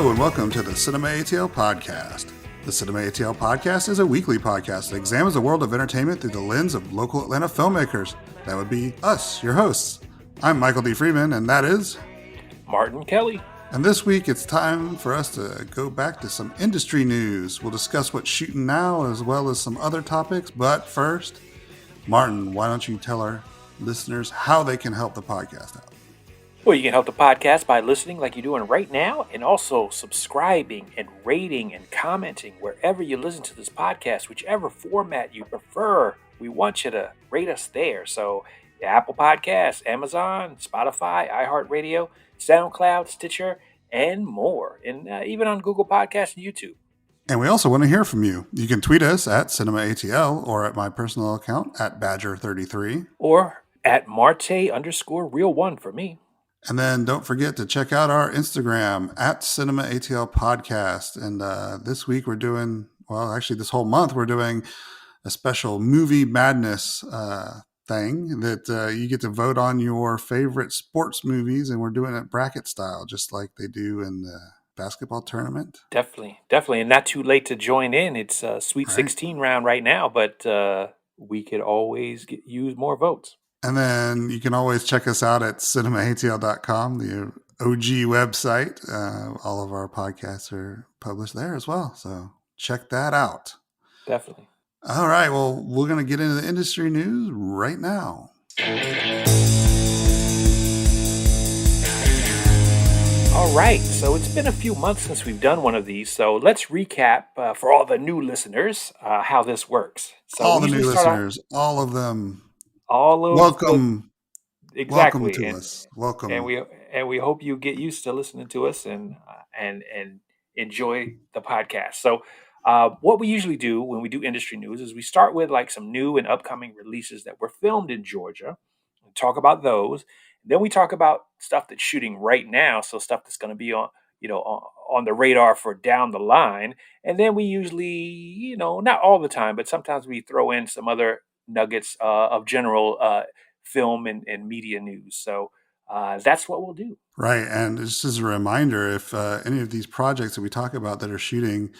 Hello and welcome to the Cinema ATL Podcast. The Cinema ATL Podcast is a weekly podcast that examines the world of entertainment through the lens of local Atlanta filmmakers. That would be us, your hosts. I'm Michael D. Freeman, and that is Martin Kelly. And this week it's time for us to go back to some industry news. We'll discuss what's shooting now as well as some other topics. But first, Martin, why don't you tell our listeners how they can help the podcast out? Well, you can help the podcast by listening like you're doing right now and also subscribing and rating and commenting wherever you listen to this podcast, whichever format you prefer. We want you to rate us there. So Apple Podcasts, Amazon, Spotify, iHeartRadio, SoundCloud, Stitcher, and more. And even on Google Podcasts and YouTube. And we also want to hear from you. You can tweet us at CinemaATL or at my personal account at Badger33. Or at Marte_Real1 for me. And then don't forget to check out our Instagram at Cinema ATL Podcast. And this week we're doing, well, actually this whole month we're doing a special movie madness thing that you get to vote on your favorite sports movies. And we're doing it bracket style, just like they do in the basketball tournament. Definitely. And not too late to join in. It's a Sweet 16 round right now, but we could always use more votes. And then you can always check us out at cinemaatl.com, the OG website. All of our podcasts are published there as well. So check that out. Definitely. All right. Well, we're going to get into the industry news right now. All right. So it's been a few months since we've done one of these. So let's recap for all the new listeners how this works. So all the new listeners, all of them. All of welcome. Exactly. Welcome to us. Welcome. And we hope you get used to listening to us and enjoy the podcast. So what we usually do when we do industry news is we start with like some new and upcoming releases that were filmed in Georgia. We talk about those. Then we talk about stuff that's shooting right now. So stuff that's going to be on the radar for down the line. And then we usually, not all the time, but sometimes we throw in some other nuggets of general film and media news. So that's what we'll do. Right. And just as a reminder, if any of these projects that we talk about that are shooting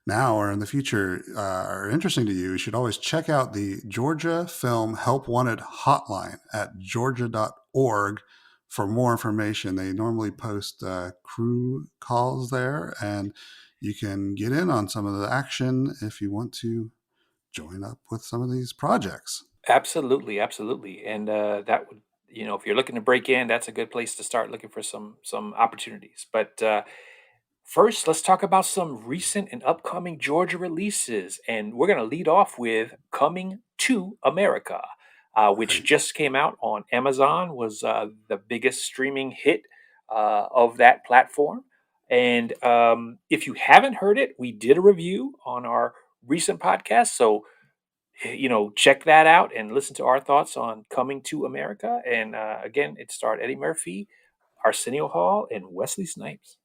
now or in the future are interesting to you should always check out the Georgia Film Help Wanted hotline at georgia.org for more information. They normally post crew calls there, and you can get in on some of the action if you want to join up with some of these projects. Absolutely. And that would, if you're looking to break in, that's a good place to start looking for some opportunities. But first, let's talk about some recent and upcoming Georgia releases. And we're going to lead off with Coming to America, which just came out on Amazon, was the biggest streaming hit of that platform. And if you haven't heard it, we did a review on our recent podcast. So, check that out and listen to our thoughts on Coming to America. And again, it starred Eddie Murphy, Arsenio Hall, and Wesley Snipes.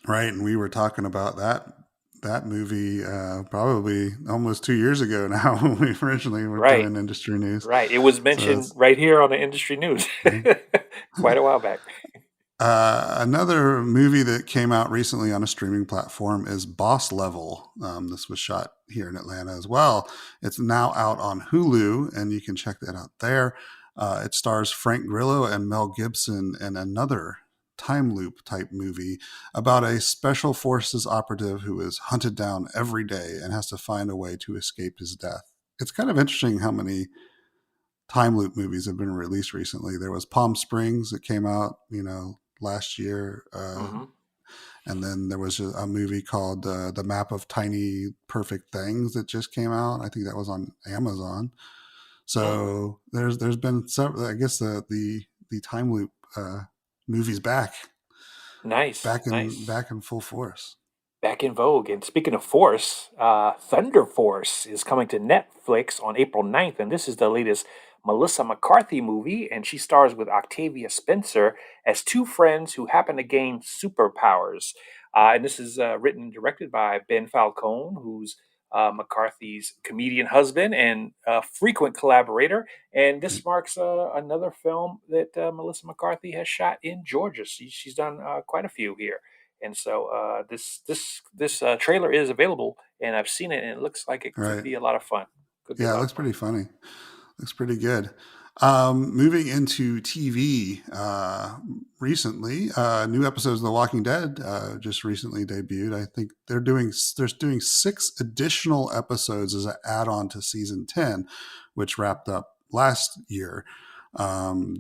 Right, and we were talking about that movie probably almost 2 years ago now when we originally were doing industry news. Right, it was mentioned right here on the industry news quite a while back. Another movie that came out recently on a streaming platform is Boss Level. This was shot here in Atlanta as well. It's now out on Hulu, and you can check that out there. It stars Frank Grillo and Mel Gibson in another time loop type movie about a special forces operative who is hunted down every day and has to find a way to escape his death. It's kind of interesting how many time loop movies have been released recently. There was Palm Springs that came out, last year. And then there was a movie called The Map of Tiny Perfect Things that just came out. I think that was on Amazon. So there's been several, I guess the time loop movies back. Nice. Back in full force. Back in vogue. And speaking of force, Thunder Force is coming to Netflix on April 9th. And this is the latest Melissa McCarthy movie. And she stars with Octavia Spencer as two friends who happen to gain superpowers. And this is written and directed by Ben Falcone, who's McCarthy's comedian husband and frequent collaborator. And this marks another film that Melissa McCarthy has shot in Georgia. She's done quite a few here. And so this trailer is available, and I've seen it, and it looks like it could Right. be a lot of fun. Could be a Yeah, it lot of looks fun. pretty funny. Looks pretty good. Moving into TV, recently, new episodes of The Walking Dead just recently debuted. I think they're doing 6 additional episodes as an add-on to season 10, which wrapped up last year.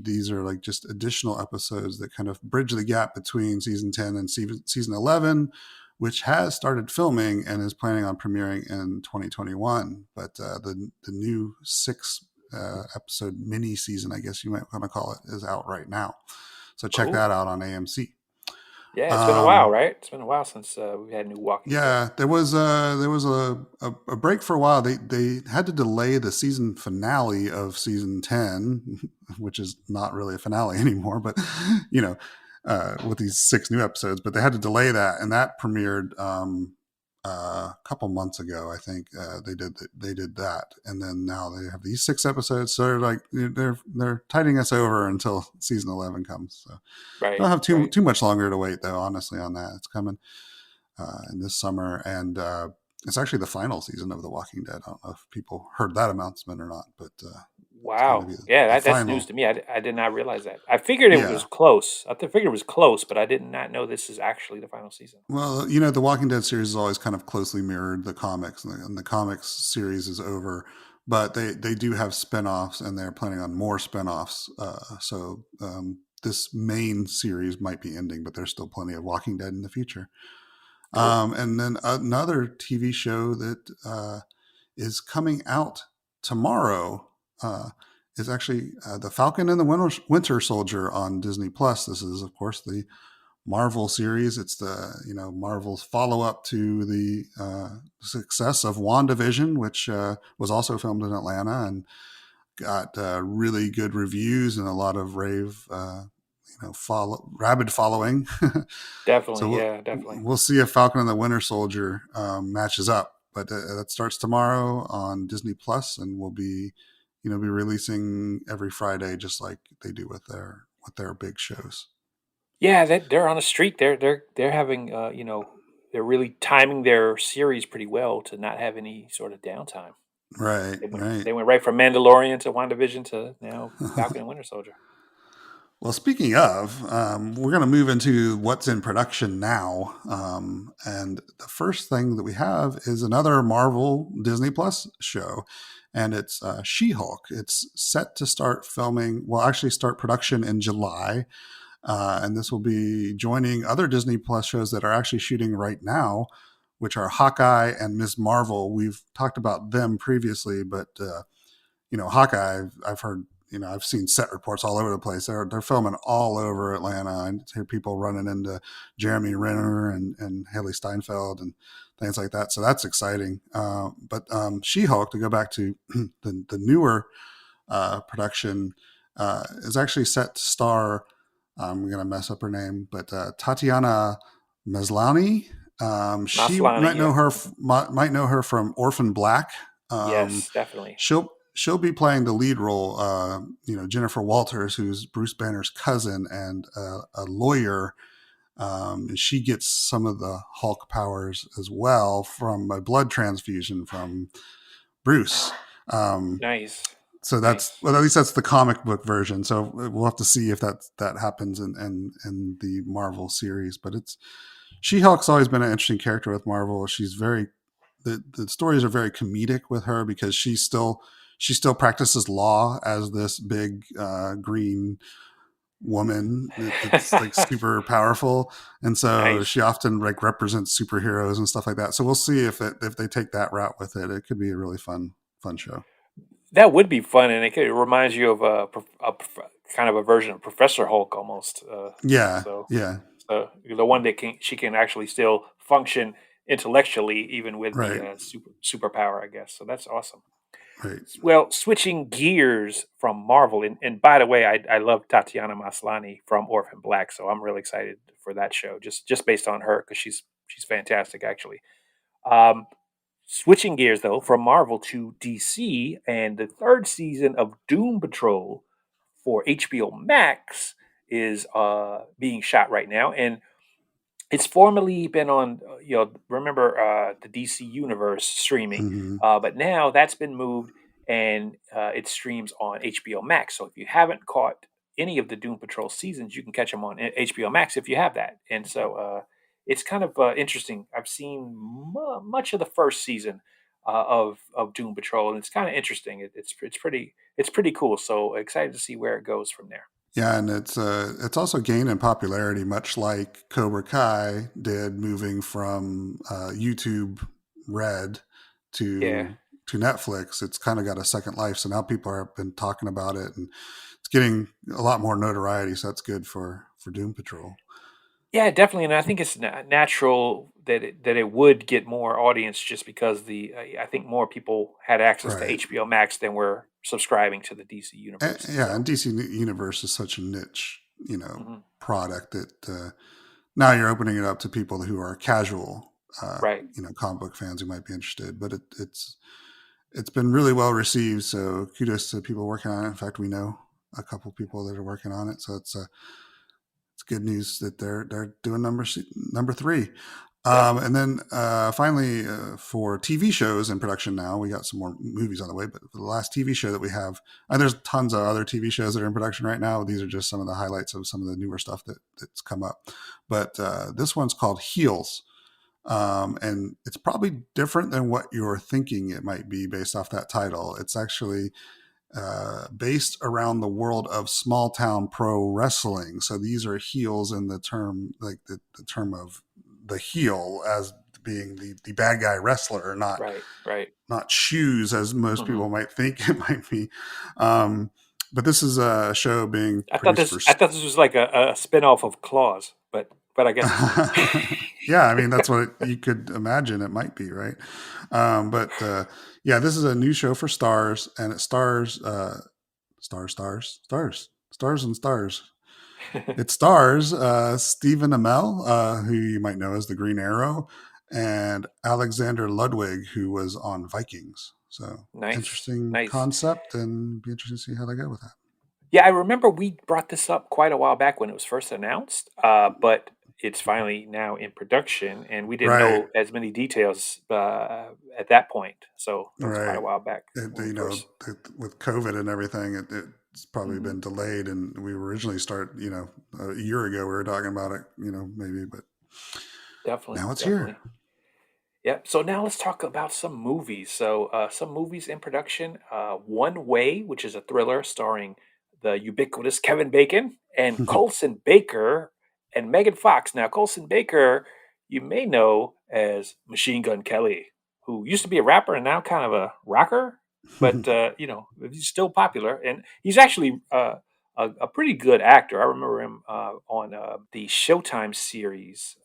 These are like just additional episodes that kind of bridge the gap between season 10 and season 11, which has started filming and is planning on premiering in 2021. But the new 6 episode mini season, I guess you might want to call it, is out right now. So check Cool. that out on AMC. Yeah, it's been a while, Um, right? It's been a while since we had new Walking Dead. yeah, there was a break for a while. They had to delay the season finale of season 10, which is not really a finale anymore, but you know, with these 6 new episodes. But they had to delay that, and that premiered a couple months ago. I think they did that, and then now they have these 6 episodes. So they're tiding us over until season 11 comes. So Right, don't have too right. too much longer to wait, though. Honestly, on that, it's coming in this summer, and it's actually the final season of The Walking Dead. I don't know if people heard that announcement or not, but it's going to Wow. be Yeah, the that's news final. to me. I did not realize that. I figured it was Yeah. close. Figured it was close, but I did not know this is actually the final season. Well, the Walking Dead series has always kind of closely mirrored the comics, and the comics series is over, but they do have spin-offs, and they're planning on more spin-offs. So this main series might be ending, but there's still plenty of Walking Dead in the future. Cool. And then another TV show that is coming out tomorrow is actually The Falcon and the Winter Soldier on Disney Plus. This is, of course, the Marvel series. It's the Marvel's follow up to the success of WandaVision, which was also filmed in Atlanta and got really good reviews and a lot of rave. Rabid following. So Definitely. we'll Yeah, definitely. we'll see if Falcon and the Winter Soldier matches up. But that starts tomorrow on Disney Plus, and will be releasing every Friday, just like they do with their big shows. Yeah, they're on a streak. They're having they're really timing their series pretty well to not have any sort of downtime. Right, They went right. they went right from Mandalorian to WandaVision to now Falcon and Winter Soldier. Well, speaking of, we're going to move into what's in production now. And the first thing that we have is another Marvel Disney Plus show, and it's She Hulk. It's set to start filming, well, actually, start production in July. And this will be joining other Disney Plus shows that are actually shooting right now, which are Hawkeye and Ms. Marvel. We've talked about them previously, but Hawkeye, I've heard, I've seen set reports all over the place. They're filming all over Atlanta. I hear people running into Jeremy Renner and Haley Steinfeld and things like that. So that's exciting. But She-Hulk, to go back to the newer production, is actually set to star. I'm going to mess up her name, but Tatiana Maslany. She Maslany, yeah. might know her from Orphan Black. Um, Yes, definitely. she'll be playing the lead role. Jennifer Walters, who's Bruce Banner's cousin and a lawyer. And she gets some of the Hulk powers as well from a blood transfusion from Bruce. Um, Nice. so that's, Nice. well, at least that's the comic book version. So we'll have to see if that happens in the Marvel series. But She Hulk's always been an interesting character with Marvel. She's very the stories are very comedic with her because she still practices law as this big green woman that's like super powerful, and so Nice. she often like represents superheroes and stuff like that. So we'll see if they take that route with it. It could be a really fun show. That would be fun, and it reminds you of kind of a version of Professor Hulk almost. Yeah, So, yeah, so the one that she can actually still function intellectually even with the right, superpower, I guess. So that's awesome. right. Well, switching gears from Marvel, and by the way, I love Tatiana Maslany from Orphan Black, so I'm really excited for that show just based on her because she's fantastic actually. Um, Switching gears though from Marvel to DC, and the third season of Doom Patrol for HBO Max is being shot right now, and It's formerly been on, remember the DC Universe streaming, Hmm. but now that's been moved and it streams on HBO Max. So if you haven't caught any of the Doom Patrol seasons, you can catch them on HBO Max if you have that. And so it's kind of interesting. I've seen much of the first season of Doom Patrol, and it's kind of interesting. It's pretty cool. So excited to see where it goes from there. Yeah, and it's also gained in popularity, much like Cobra Kai did, moving from YouTube Red Yeah. to Netflix. It's kind of got a second life, so now people have been talking about it, and it's getting a lot more notoriety. So that's good for Doom Patrol. Yeah, definitely, and I think it's natural that it would get more audience just because I think more people had access to Right. HBO Max than were subscribing to the DC universe. Yeah, So, and DC Universe is such a niche, mhm, product that now you're opening it up to people who are casual, right, comic book fans who might be interested. But it's been really well received. So kudos to people working on it. In fact, we know a couple people that are working on it. So it's good news that they're doing number three. definitely. And then finally, for TV shows in production now, we got some more movies on the way. But for the last TV show that we have, and there's tons of other TV shows that are in production right now. These are just some of the highlights of some of the newer stuff that's come up. But this one's called Heels. And it's probably different than what you're thinking it might be based off that title. It's actually based around the world of small town pro wrestling. So these are heels in the term, like the term of the heel as being the bad guy wrestler, Right, right. not shoes as most Hmm. people might think it might be. Um, but this is a show being I thought produced this for. I thought this was like a spin-off of Claws, but I guess it's not. Yeah, I mean that's what you could imagine it might be, right? But yeah, this is a new show for Stars, and it stars stars and stars. It stars Stephen Amell, who you might know as the Green Arrow, and Alexander Ludwig, who was on Vikings. So Nice, interesting nice. concept, and be interesting to see how they go with that. Yeah, I remember we brought this up quite a while back when it was first announced, but it's finally now in production, and we didn't Right, know as many details at that point. So that was quite a right. while back when we first. With COVID and everything, it's probably Hmm. been delayed. And we originally a year ago, we were talking about it, maybe, but Definitely, now it's here. definitely. Yeah. So now let's talk about some movies. So some movies in production. One Way, which is a thriller starring the ubiquitous Kevin Bacon and Colson Baker and Megan Fox. Now Colson Baker, you may know as Machine Gun Kelly, who used to be a rapper and now kind of a rocker, but he's still popular and he's actually a pretty good actor. I remember him on the Showtime series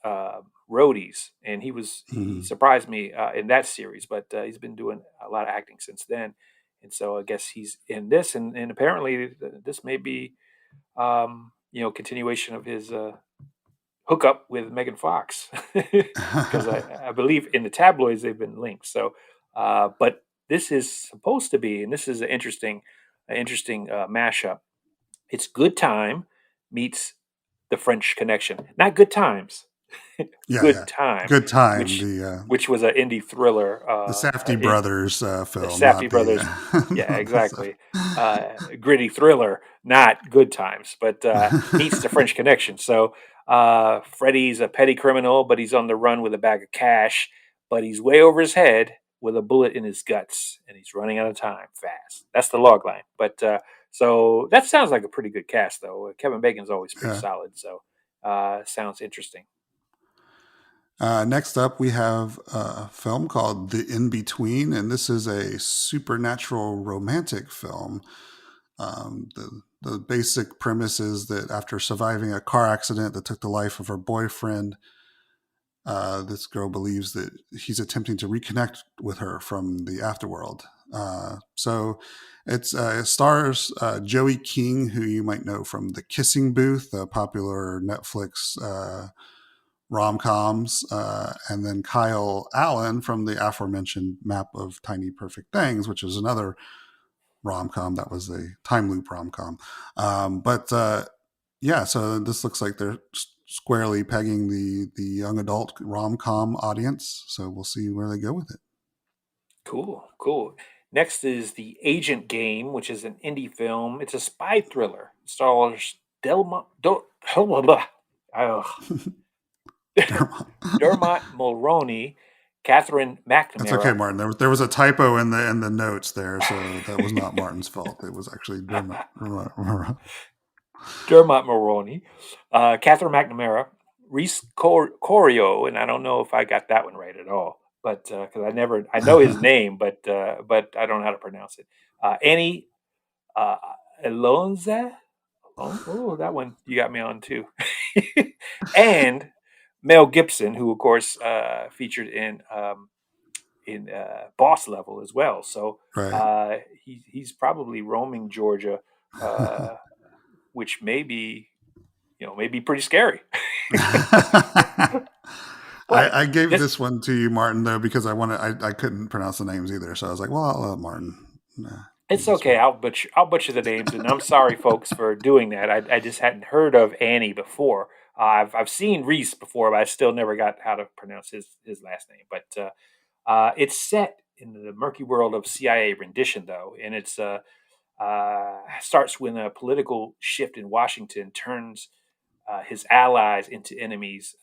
Roadies, and he Mhm. surprised me in that series. But he's been doing a lot of acting since then, and so I guess he's in this, and apparently this may be continuation of his hookup with Megan Fox, because I believe in the tabloids they've been linked. So, but this is supposed to be, and this is an interesting mashup. It's Good Time meets The French Connection. Not Good Times, Yeah, Good yeah. Time, Good time. which which was an indie thriller. The Safdie brothers The film, Safdie not the brothers. Yeah, not exactly. Gritty thriller, not Good Times, but meets The French Connection. So Freddie's a petty criminal, but he's on the run with a bag of cash, but he's way over his head with a bullet in his guts, and he's running out of time fast. That's the log line. But so that sounds like a pretty good cast, though. Kevin Bacon's always pretty yeah. solid, so sounds interesting. Next up, we have a film called The In Between, and this is a supernatural romantic film. The basic premise is that after surviving a car accident that took the life of her boyfriend, this girl believes that he's attempting to reconnect with her from the afterworld. It stars Joey King, who you might know from The Kissing Booth, the popular Netflix rom coms, and then Kyle Allen from the aforementioned Map of Tiny Perfect Things, which is another rom com that was a time loop rom com. But Yeah, so this looks like they're squarely pegging the young adult rom com audience. So we'll see where they go with it. Cool, cool. Next is The Agent Game, which is an indie film. It's a spy thriller. It stars Delma, Del, blah, blah, ugh, Dermot Mulroney, Catherine That's okay, McNamara. Martin. There was a typo in the notes there, so that was not Martin's fault. It was actually Dermot. Dermot Mulroney, Catherine McNamara, Reese Corio, and I don't know if I got that one right at all, but because I know his name, but I don't know how to pronounce it. Annie uh, Alonza. Oh, that one you got me on too. And Mel Gibson, who of course featured in Boss Level as well. So Right. he's probably roaming Georgia, uh, which may be pretty scary. But I gave this this one to you, Martin, though, because I couldn't pronounce the names either. So I was like, well, I'll let Martin do It's this okay. one. I'll butcher the names, and I'm sorry, folks, for doing that. I just hadn't heard of Annie before. I've seen Reese before, but I still never got how to pronounce his last name. But it's set in the murky world of CIA rendition, though, and it's starts when a political shift in Washington turns his allies into enemies.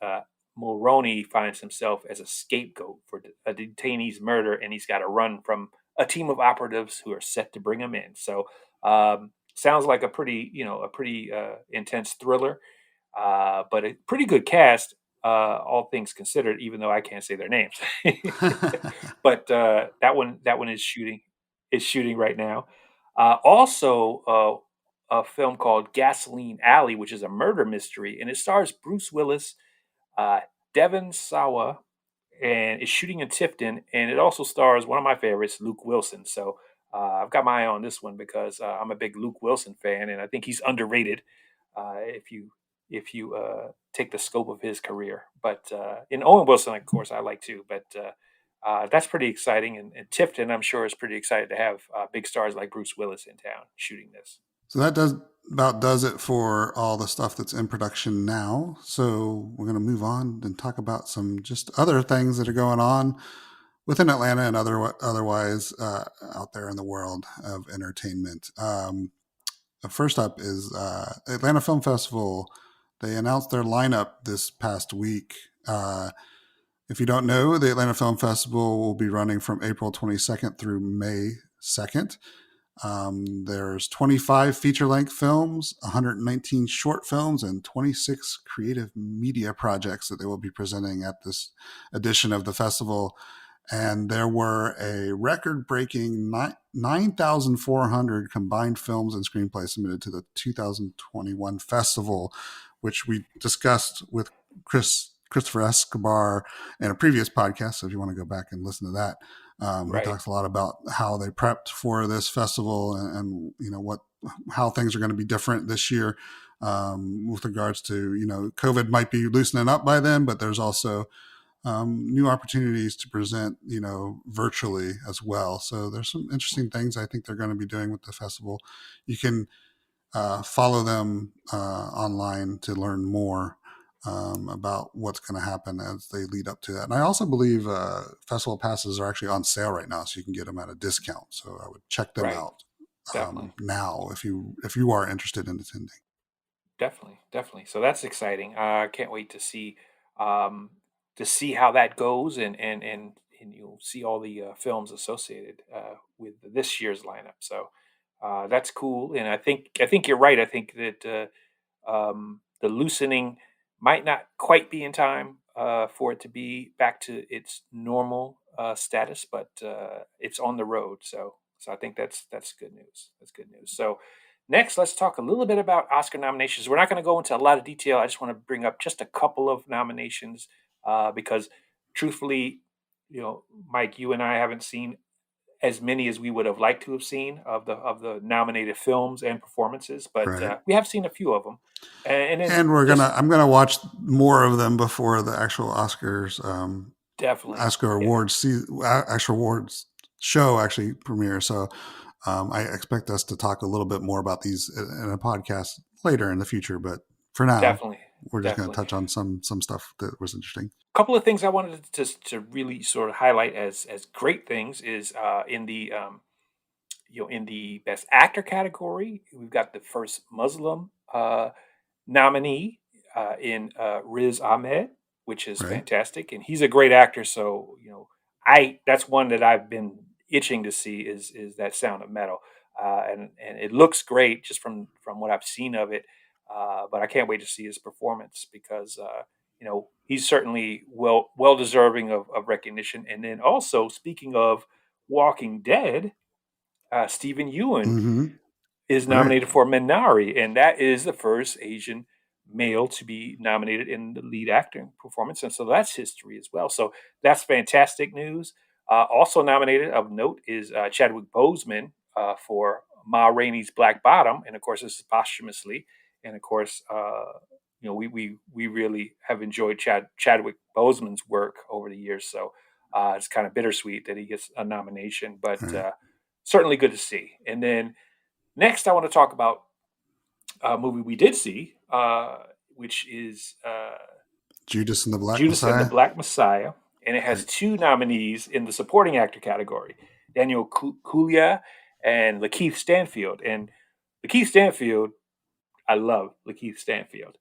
Mulroney finds himself as a scapegoat for a detainee's murder, and he's got to run from a team of operatives who are set to bring him in. So, sounds like a pretty intense thriller, but a pretty good cast, all things considered. Even though I can't say their names, but that one is shooting right now. Also, a film called Gasoline Alley, which is a murder mystery, and it stars Bruce Willis, uh, Devon Sawa, and it's shooting in Tifton, and it also stars one of my favorites, Luke Wilson. So I've got my eye on this one because I'm a big Luke Wilson fan, and I think he's underrated if you take the scope of his career. But in Owen Wilson, of course, I like too. But that's pretty exciting, and Tifton, I'm sure, is pretty excited to have big stars like Bruce Willis in town shooting this. So that does it for all the stuff that's in production now. So we're going to move on and talk about some just other things that are going on within Atlanta and otherwise out there in the world of entertainment. First up is Atlanta Film Festival. They announced their lineup this past week. If you don't know, the Atlanta Film Festival will be running from April 22nd through May 2nd. There's 25 feature length films, 119 short films, and 26 creative media projects that they will be presenting at this edition of the festival. And there were a record breaking 9,400 combined films and screenplays submitted to the 2021 festival, which we discussed with Christopher Escobar in a previous podcast. So if you want to go back and listen to that, he Right, talks a lot about how they prepped for this festival and how things are going to be different this year with regards to COVID might be loosening up by then, but there's also new opportunities to present, virtually as well. So there's some interesting things I think they're going to be doing with the festival. You can follow them online to learn more about what's going to happen as they lead up to that. And I also believe festival passes are actually on sale right now, so you can get them at a discount. So I would check them right, out definitely. now if you are interested in attending. Definitely, definitely. So that's exciting. I can't wait um, to see how that goes, and you'll see all the films associated with this year's lineup. So that's cool, and I think you're right. I think that the loosening might not quite be in time for it to be back to its normal status, but it's on the road. So I think that's good news. That's good news. So next, let's talk a little bit about Oscar nominations. We're not going to go into a lot of detail. I just want to bring up just a couple of nominations because, truthfully, Mike, you and I haven't seen as many as we would have liked to have seen of the nominated films and performances, but Right. we have seen a few of them. And then And just I'm gonna watch more of them before the actual Oscars definitely, Oscar yeah, awards actual awards show actually premiere. So I expect us to talk a little bit more about these in a podcast later in the future. But for now, Definitely, we're just going to definitely. touch on some stuff that was interesting. Couple of things I wanted to really sort of highlight as great things is in the in the best actor category, we've got the first Muslim nominee in Riz Ahmed, which is Right. fantastic, and he's a great actor. So I that's one that I've been itching to see is that Sound of Metal, and it looks great just from what I've seen of it. But I can't wait to see his performance because he's certainly well deserving of recognition. And then also speaking of Walking Dead, Stephen Ewan Mm-hmm. is Right. nominated for Minari, and that is the first Asian male to be nominated in the lead acting performance, and so that's history as well. So that's fantastic news. Also nominated of note is Chadwick Boseman for Ma Rainey's Black Bottom, and of course this is posthumously. And of course, we really have enjoyed Chadwick Boseman's work over the years. So it's kind of bittersweet that he gets a nomination, but Right. certainly good to see. And then next, I want to talk about a movie we did see, which is Judas and the Black Judas and the Messiah. Black Messiah, and it has Right. two nominees in the supporting actor category: Daniel Kaluuya and Lakeith Stanfield. And Lakeith Stanfield, I love Lakeith Stanfield,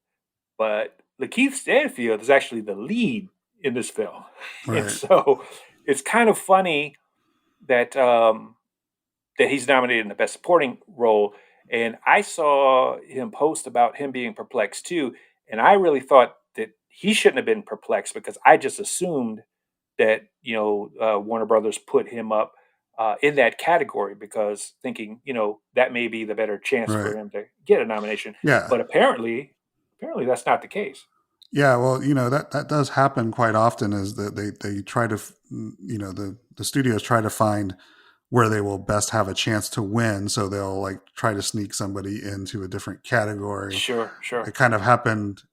but Lakeith Stanfield is actually the lead in this film, and Right. so it's kind of funny that that he's nominated in the best supporting role. And I saw him post about him being perplexed too. And I really thought that he shouldn't have been perplexed because I just assumed that, Warner Brothers put him up in that category because thinking, that may be the better chance Right. for him to get a nomination. Yeah. But apparently that's not the case. Yeah, well, that does happen quite often. Is that they try to, the studios try to find where they will best have a chance to win, so they'll like try to sneak somebody into a different category. Sure, It sure. kind of happened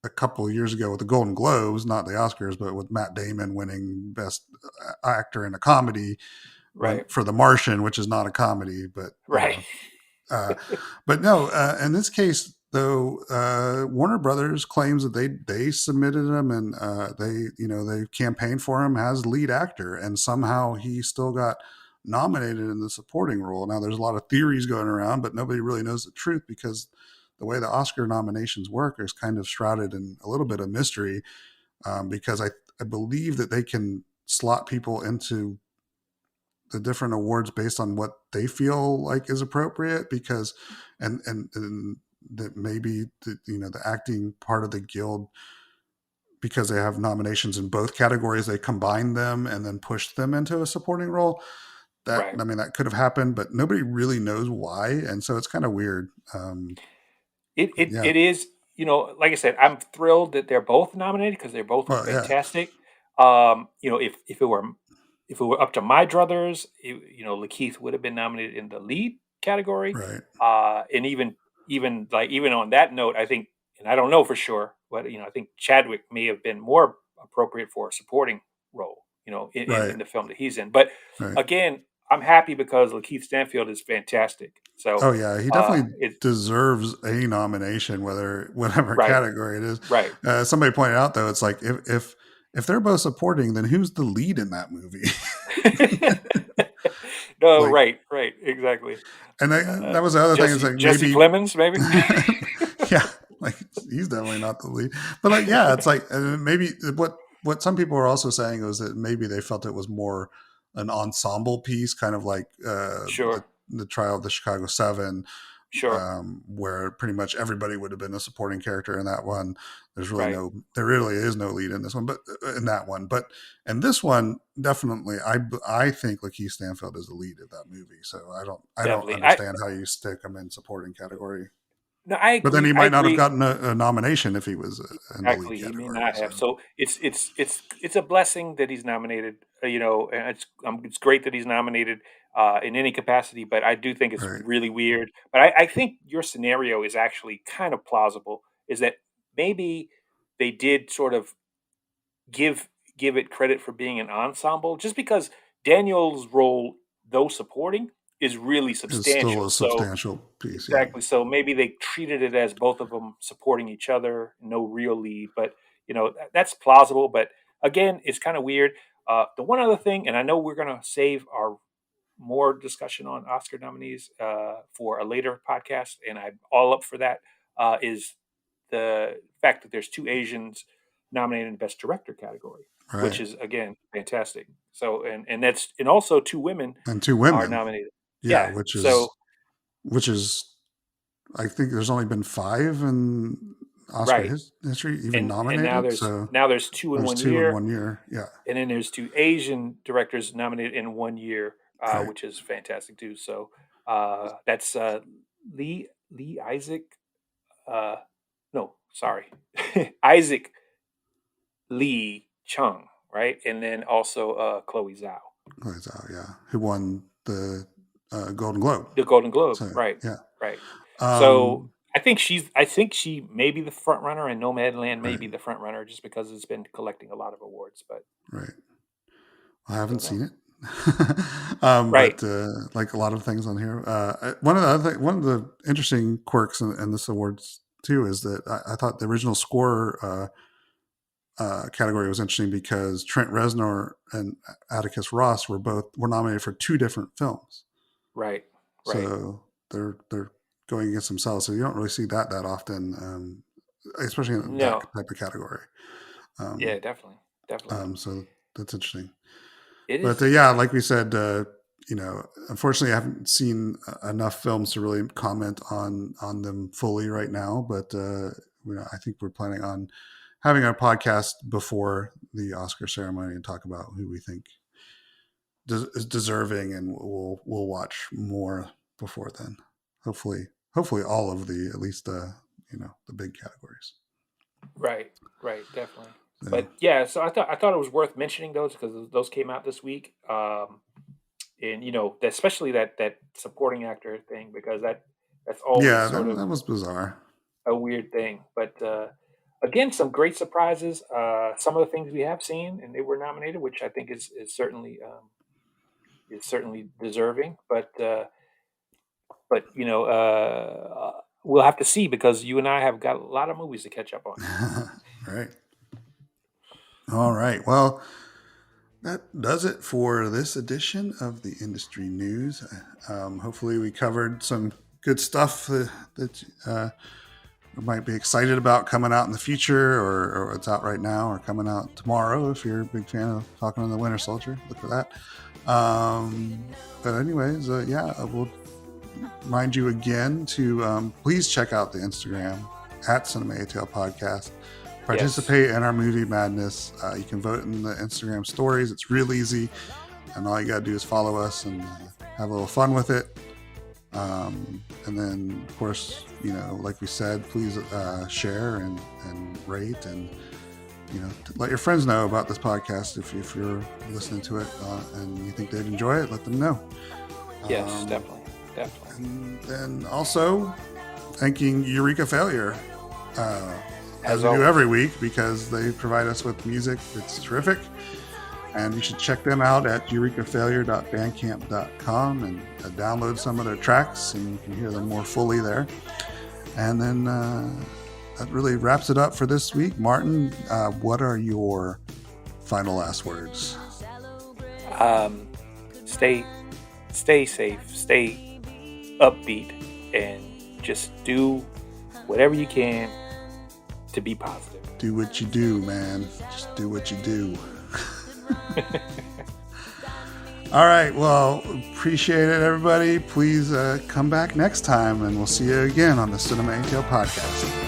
a couple of years ago with the Golden Globes, not the Oscars, but with Matt Damon winning Best Actor in a Comedy when Right. for The Martian, which is not a comedy, but Right. uh, but no, in this case, though, Warner Brothers claims that they submitted him and they campaigned for him as lead actor, and somehow he still got nominated in the supporting role. Now, there's a lot of theories going around, but nobody really knows the truth because the way the Oscar nominations work is kind of shrouded in a little bit of mystery. Because I believe that they can slot people into the different awards based on what they feel like is appropriate because and that maybe the acting part of the guild, because they have nominations in both categories, they combine them and then push them into a supporting role. That Right. I mean that could have happened, but nobody really knows why, and so it's kind of weird. It But it yeah. it is, like I said, I'm thrilled that they're both nominated because they both were Well, yeah. fantastic. If it were up to my druthers, Lakeith would have been nominated in the lead category. Right. And even on that note, I think, and I don't know for sure, but I think Chadwick may have been more appropriate for a supporting role, Right. in the film that he's in. But Right. again, I'm happy because Lakeith Stanfield is fantastic. So Oh yeah, he definitely it's deserves a nomination, whether whatever right. category it is. Right. Somebody pointed out though, it's like if they're both supporting, then who's the lead in that movie? No, Like, right, right, exactly. and that was the other thing. It's Jesse like Jesse maybe, Plemons, maybe. yeah, like he's definitely not the lead. But like, yeah, it's like maybe what some people are also saying was that maybe they felt it was more an ensemble piece, kind of like Sure, the trial of the Chicago Seven, sure, where pretty much everybody would have been a supporting character in that one. right. There really is no lead in this one, but in that one, but in this one, definitely, I think Lakeith Stanfield is the lead of that movie. So I don't Definitely. I understand how you stick him in supporting category. No, I But then agree. he I might not have agree. gotten a nomination if he was in the lead Exactly. He may category. not So have. So it's a blessing that he's nominated. And it's great that he's nominated in any capacity. But I do think it's right, really weird. But I think your scenario is actually kind of plausible. Is that maybe they did sort of give give it credit for being an ensemble, just because Daniel's role, though supporting, is really It's still substantial. a So substantial piece. Yeah. exactly. So maybe they treated it as both of them supporting each other, no real lead. But that's plausible. But again, it's kind of weird. The one other thing, and I know we're gonna save our more discussion on Oscar nominees for a later podcast, and I'm all up for that. Is the fact that there's two Asians nominated in Best Director category, which Right. is again fantastic. So and also two women And two are women. nominated. Yeah, Yeah. So which is I think there's only been 5 in Oscar right, history even and now nominated. there's So now there's two in there's one 2 in year, 1 year. Yeah. and then there's two Asian directors nominated in 1 year, Right. which is fantastic too. So that's Lee Isaac. Uh, no, sorry, Isaac Lee Chung, right? And then also Chloe Zhao, Yeah. Who won the Golden Globe. the Golden Globe, So, right? yeah. Right. So Um, I think she may be the front runner, and Nomadland may right. be the front runner just because it's been collecting a lot of awards. But Right. I haven't don't know. seen it. Right. But like a lot of things on here, one of the interesting quirks in this awards too is that I thought the original score category was interesting because Trent Reznor and Atticus Ross were nominated for 2 different films. Right. Right. So they're going against themselves. So you don't really see that often, especially in that No. type of category. Yeah. Um, Definitely. Definitely. so that's interesting. It But is. yeah, like we said, unfortunately, I haven't seen enough films to really comment on them fully right now. But I think we're planning on having our podcast before the Oscar ceremony and talk about who we think is deserving, and we'll watch more before then. Hopefully, all of the at least the big categories. Right. Right. Definitely. So, But yeah, so I thought it was worth mentioning those because those came out this week. And especially that supporting actor thing, because that's always yeah, sort of that was bizarre. a weird thing. But again, some great surprises. Some of the things we have seen and they were nominated, which I think is certainly deserving. But we'll have to see because you and I have got a lot of movies to catch up on. Right. All right. Well, that does it for this edition of the industry news. Hopefully, we covered some good stuff that you might be excited about coming out in the future, or it's out right now, or coming out tomorrow. If you're a big fan of Falcon and the Winter Soldier, look for that. But anyways, we'll remind you again to please check out the Instagram at Cinema ATL Podcast. Participate in our movie madness. You can vote in the Instagram stories. It's real easy, and all you gotta do is follow us and have a little fun with it. And then, of course, like we said, please share and rate, and let your friends know about this podcast if you're listening to it and you think they'd enjoy it. Let them know. Yes, definitely. And then also thanking Eureka Failure. As we do every week, because they provide us with music that's terrific. And you should check them out at eurekafailure.bandcamp.com and download some of their tracks, and you can hear them more fully there. And then that really wraps it up for this week. Martin, what are your final last words? Stay safe, stay upbeat, and just do whatever you can to be positive. Do what you do, man. Just do what you do. All right. Well, appreciate it, everybody. Please come back next time, and we'll see you again on the Cinema ATL Podcast.